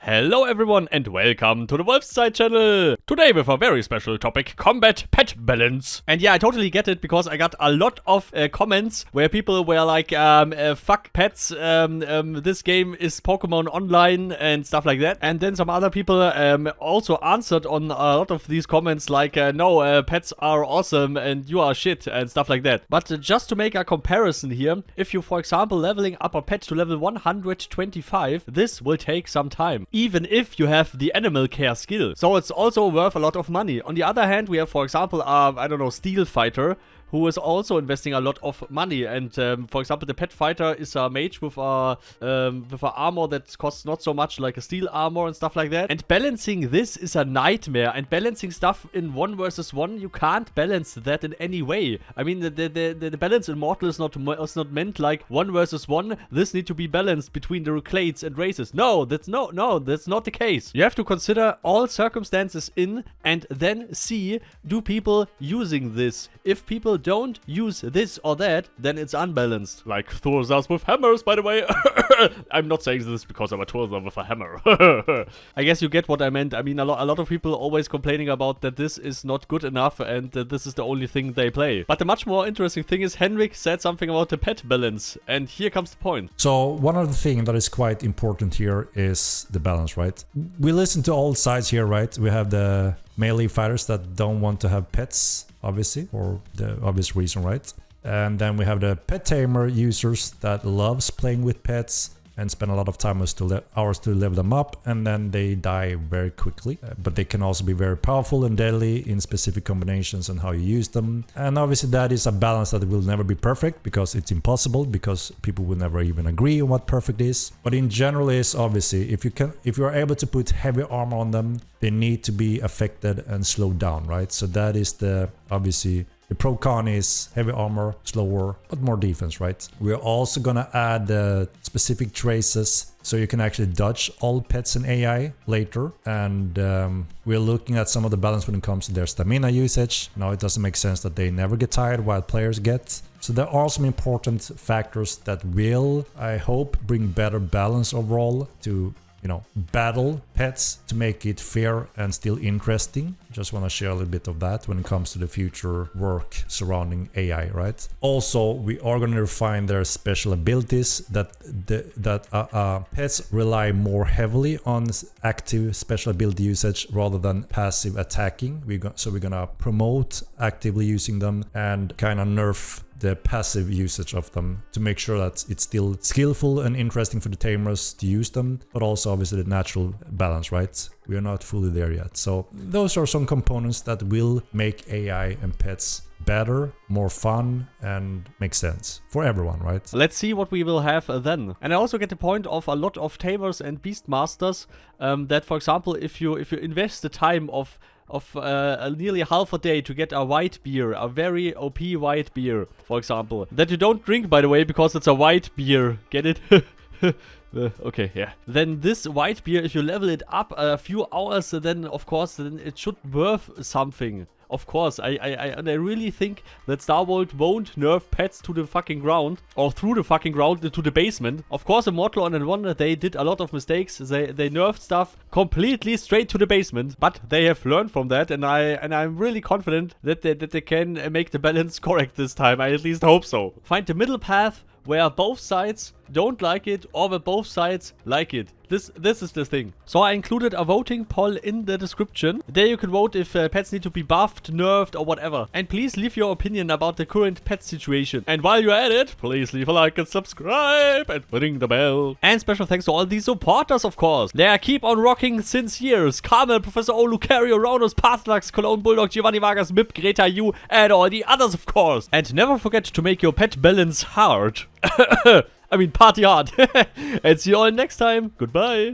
Hello everyone and welcome to the Wolfside channel! Today with a very special topic, combat pet balance. And yeah, I totally get it because I got a lot of comments where people were like, fuck pets, this game is Pokemon Online and stuff like that. And then some other people also answered on a lot of these comments like, no, pets are awesome and you are shit and stuff like that. But just to make a comparison here, if you for example leveling up a pet to level 125, this will take some time. Even if you have the animal care skill. So it's also worth a lot of money. On the other hand, we have, for example, I don't know, Steel Fighter, who is also investing a lot of money. And for example, the pet fighter is a mage with a armor that costs not so much, like a steel armor and stuff like that. And balancing this is a nightmare. And balancing stuff in 1 versus 1, you can't balance that in any way. I mean, the balance in Mortal is not meant like 1 versus 1. This need to be balanced between the clades and races. No, that's not the case. You have to consider all circumstances in and then see, do people using this? If people don't use this or that, then it's unbalanced. Like Thursars with hammers, by the way. I'm not saying this because I'm a Thursar with a hammer. I guess you get what I meant. I mean, a lot of people always complaining about that this is not good enough and that this is the only thing they play. But the much more interesting thing is Henrik said something about the pet balance. And here comes the point. So one of the things that is quite important here is the balance, right? We listen to all sides here, right? We have the melee fighters that don't want to have pets, obviously, for the obvious reason, right? And then we have the pet tamer users that loves playing with pets and spend a lot of time hours to level them up, and then they die very quickly. But they can also be very powerful and deadly in specific combinations and how you use them. And obviously that is a balance that will never be perfect because it's impossible, because people will never even agree on what perfect is. But in general is obviously if you are able to put heavy armor on them, they need to be affected and slowed down, right? So that is obviously the pro con is heavy armor, slower, but more defense, right? We're also gonna add specific traces so you can actually dodge all pets and AI later. And we're looking at some of the balance when it comes to their stamina usage. Now it doesn't make sense that they never get tired while players get. So there are some important factors that will, I hope, bring better balance overall to battle pets to make it fair and still interesting. Just want to share a little bit of that when it comes to the future work surrounding AI, right? Also, we are going to refine their special abilities that pets rely more heavily on active special ability usage rather than passive attacking. So we're going to promote actively using them and kind of nerf the passive usage of them to make sure that it's still skillful and interesting for the tamers to use them, but also obviously the natural balance, right? We are not fully there yet. So those are some components that will make AI and pets better, more fun, and make sense for everyone, right? Let's see what we will have then. And I also get the point of a lot of tamers and beastmasters that, for example, if you invest the time of nearly half a day to get a white beer, a very OP white beer, for example, that you don't drink, by the way, because it's a white beer. Get it? Okay, yeah. Then this white beer, if you level it up a few hours, then of course, then it should worth something. Of course, I really think that Star Wars won't nerf pets to the fucking ground, or through the fucking ground into the basement. Of course, in Mortal and Wonder, they did a lot of mistakes. They nerfed stuff completely straight to the basement, but they have learned from that, and I'm really confident that they can make the balance correct this time. I at least hope so. Find the middle path where both sides don't like it or where both sides like it. This is the thing. So I included a voting poll in the description. There you can vote if pets need to be buffed, nerfed, or whatever. And please leave your opinion about the current pet situation. And while you're at it, please leave a like and subscribe and ring the bell. And special thanks to all these supporters, of course. They keep on rocking since years. Carmel, Professor O, Lukario, Rhonus, Paarthurnax, Cologne, Bulldog, Giovanni, Vargas, Mip, Greta, you, and all the others, of course. And never forget to make your pet balance hard. I mean, party hard. And see you all next time. Goodbye.